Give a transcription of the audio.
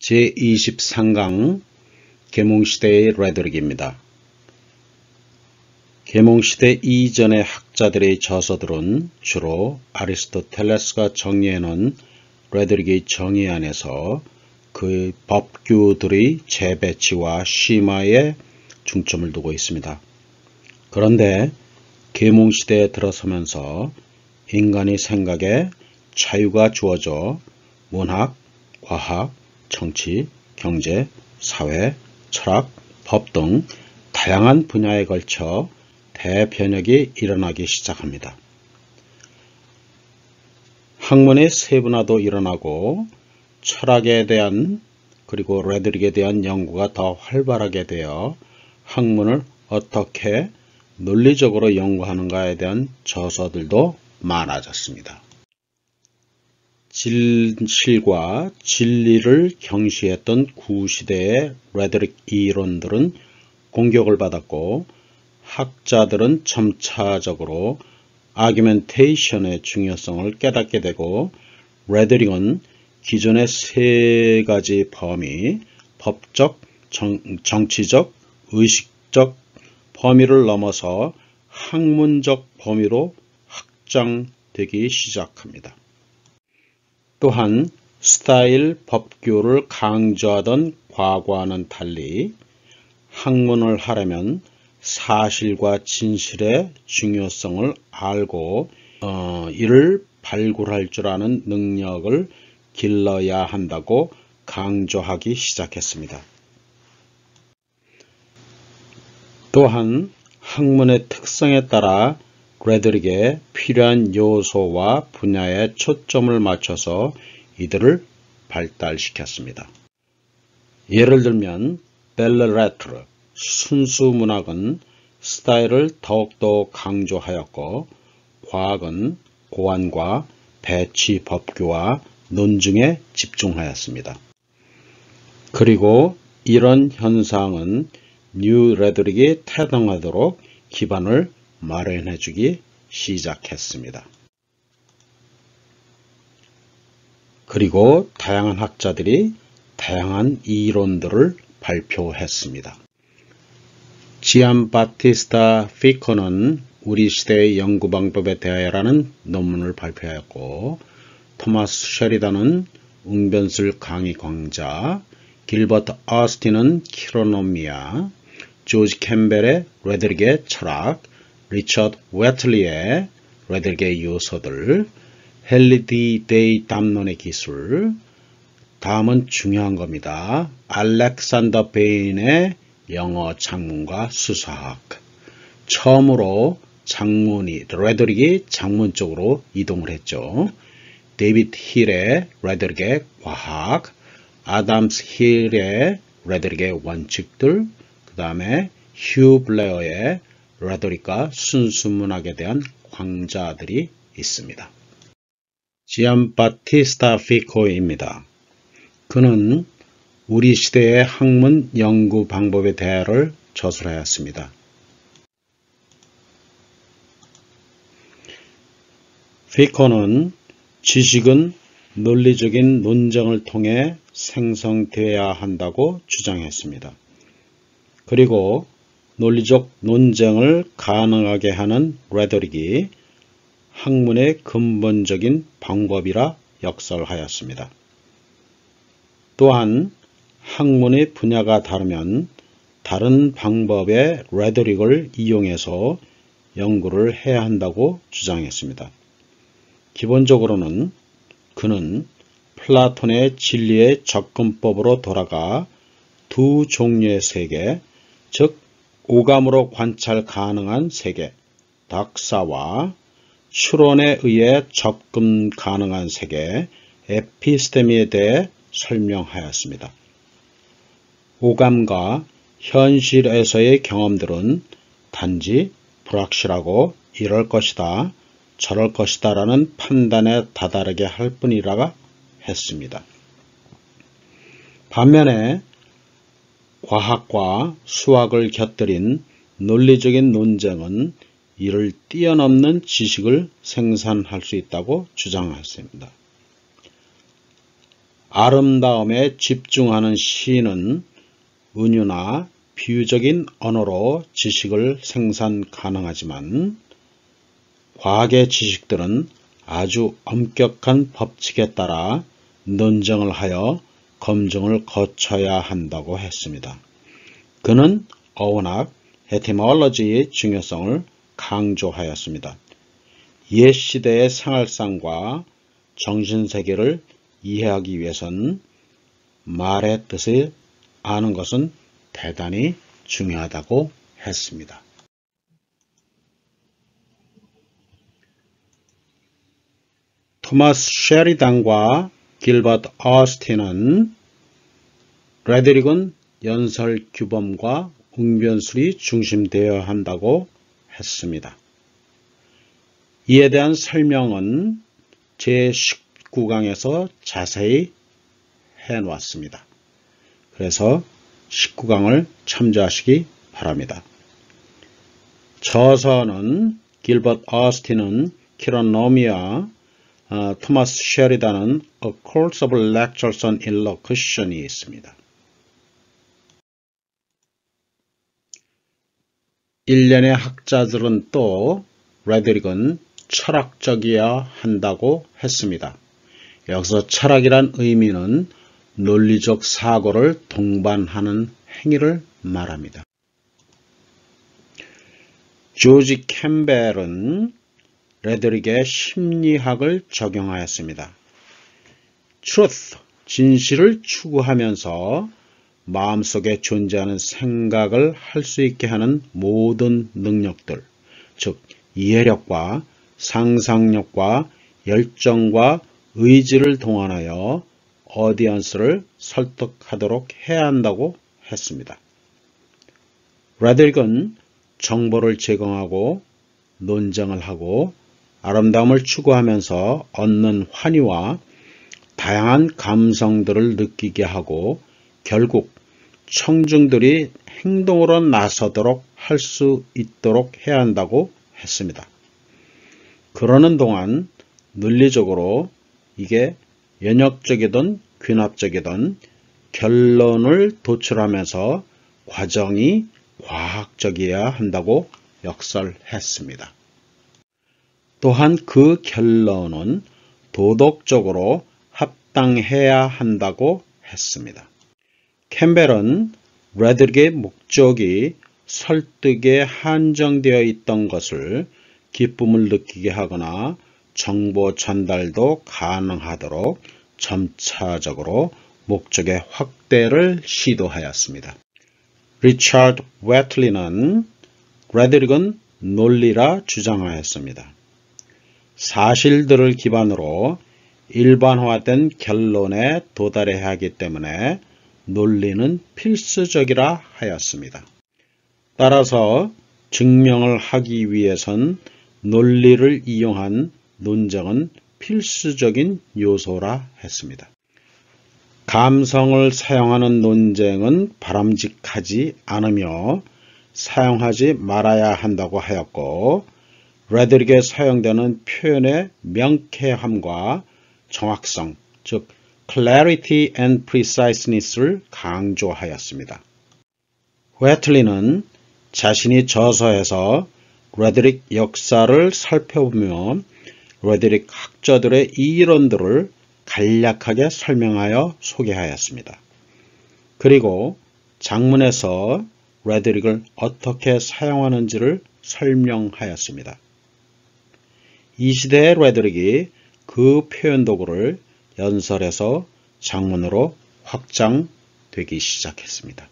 제23강 계몽시대의 레토릭입니다. 계몽시대 이전의 학자들의 저서들은 주로 아리스토텔레스가 정리해놓은 레토릭의 정의 안에서 그 법규들의 재배치와 심화에 중점을 두고 있습니다. 그런데 계몽시대에 들어서면서 인간의 생각에 자유가 주어져 문학, 과학, 정치, 경제, 사회, 철학, 법 등 다양한 분야에 걸쳐 대변혁이 일어나기 시작합니다. 학문의 세분화도 일어나고 철학에 대한 그리고 레토릭에 대한 연구가 더 활발하게 되어 학문을 어떻게 논리적으로 연구하는가에 대한 저서들도 많아졌습니다. 진실과 진리를 경시했던 구시대의 레토릭 이론들은 공격을 받았고 학자들은 점차적으로 아규멘테이션의 중요성을 깨닫게 되고 레토릭은 기존의 세 가지 범위, 법적, 정치적, 의식적 범위를 넘어서 학문적 범위로 확장되기 시작합니다. 또한 스타일 법규를 강조하던 과거와는 달리 학문을 하려면 사실과 진실의 중요성을 알고 이를 발굴할 줄 아는 능력을 길러야 한다고 강조하기 시작했습니다. 또한 학문의 특성에 따라 레토릭에 필요한 요소와 분야에 초점을 맞춰서 이들을 발달시켰습니다. 예를 들면 벨레레트르, 순수문학은 스타일을 더욱더 강조하였고 과학은 고안과 배치 법규와 논증에 집중하였습니다. 그리고 이런 현상은 뉴 레토릭이 태동하도록 기반을 마련해주기 시작했습니다. 그리고 다양한 학자들이 다양한 이론들을 발표했습니다. 지안바티스타 피코는 우리 시대의 연구 방법에 대하여라는 논문을 발표하였고 토마스 셰리단은 웅변술 강의 강좌, 길버트 어스틴은 키로노미아, 조지 캠벨의 레토릭의 철학, 리처드 웨틀리의 레토릭의 요소들, 헨리 디 데이 담론의 기술, 다음은 중요한 겁니다. 알렉산더 베인의 영어 작문과 수사학. 처음으로 레토릭이 작문 쪽으로 이동을 했죠. 데이비드 힐의 레토릭의 과학, 아담스 힐의 레토릭의 원칙들, 그 다음에 휴 블레어의 레토릭과 순수문학에 대한 강좌들이 있습니다. 지안바티스타 피코입니다. 그는 우리 시대의 학문 연구 방법에 대하여를 저술하였습니다. 피코는 지식은 논리적인 논쟁을 통해 생성되어야 한다고 주장했습니다. 그리고 논리적 논쟁을 가능하게 하는 레토릭이 학문의 근본적인 방법이라 역설하였습니다. 또한 학문의 분야가 다르면 다른 방법의 레토릭을 이용해서 연구를 해야 한다고 주장했습니다. 기본적으로는 그는 플라톤의 진리의 접근법으로 돌아가 두 종류의 세계, 즉 오감으로 관찰 가능한 세계, 닥사와 추론에 의해 접근 가능한 세계, 에피스테미에 대해 설명하였습니다. 오감과 현실에서의 경험들은 단지 불확실하고 이럴 것이다, 저럴 것이다 라는 판단에 다다르게 할 뿐이라고 했습니다. 반면에 과학과 수학을 곁들인 논리적인 논쟁은 이를 뛰어넘는 지식을 생산할 수 있다고 주장했습니다. 아름다움에 집중하는 시인은 은유나 비유적인 언어로 지식을 생산 가능하지만 과학의 지식들은 아주 엄격한 법칙에 따라 논증을 하여 검증을 거쳐야 한다고 했습니다. 그는 어원학, 에티몰로지의 중요성을 강조하였습니다. 옛 시대의 생활상과 정신세계를 이해하기 위해선 말의 뜻을 아는 것은 대단히 중요하다고 했습니다. 토마스 셰리단과 길버트 어스틴은 레드릭은 연설 규범과 웅변술이 중심되어야 한다고 했습니다. 이에 대한 설명은 제19강에서 자세히 해놓았습니다. 그래서 19강을 참조하시기 바랍니다. 저서는 길버트 어스틴은 키로노미와 토마스 셰리단은 A Course of Lectures on Elocution이 있습니다. 일련의 학자들은 또 레드릭은 철학적이어야 한다고 했습니다. 여기서 철학이란 의미는 논리적 사고를 동반하는 행위를 말합니다. 조지 캠벨은 레드릭의 심리학을 적용하였습니다. truth, 진실을 추구하면서 마음속에 존재하는 생각을 할 수 있게 하는 모든 능력들, 즉 이해력과 상상력과 열정과 의지를 동원하여 어디언스를 설득하도록 해야 한다고 했습니다. 레드릭은 정보를 제공하고 논쟁을 하고 아름다움을 추구하면서 얻는 환희와 다양한 감성들을 느끼게 하고 결국 청중들이 행동으로 나서도록 할 수 있도록 해야 한다고 했습니다. 그러는 동안 논리적으로 이게 연역적이든 귀납적이든 결론을 도출하면서 과정이 과학적이어야 한다고 역설했습니다. 또한 그 결론은 도덕적으로 합당해야 한다고 했습니다. 캠벨은 레드릭의 목적이 설득에 한정되어 있던 것을 기쁨을 느끼게 하거나 정보 전달도 가능하도록 점차적으로 목적의 확대를 시도하였습니다. 리처드 웨틀리는 레드릭은 논리라 주장하였습니다. 사실들을 기반으로 일반화된 결론에 도달해야 하기 때문에 논리는 필수적이라 하였습니다. 따라서 증명을 하기 위해선 논리를 이용한 논쟁은 필수적인 요소라 했습니다. 감성을 사용하는 논쟁은 바람직하지 않으며 사용하지 말아야 한다고 하였고, 레드릭에 사용되는 표현의 명쾌함과 정확성, 즉 clarity and preciseness를 강조하였습니다. 웨틀리는 자신이 저서에서 레드릭 역사를 살펴보며 레드릭 학자들의 이론들을 간략하게 설명하여 소개하였습니다. 그리고 장문에서 레드릭을 어떻게 사용하는지를 설명하였습니다. 이 시대의 레드릭이 그 표현 도구를 연설에서 장문으로 확장되기 시작했습니다.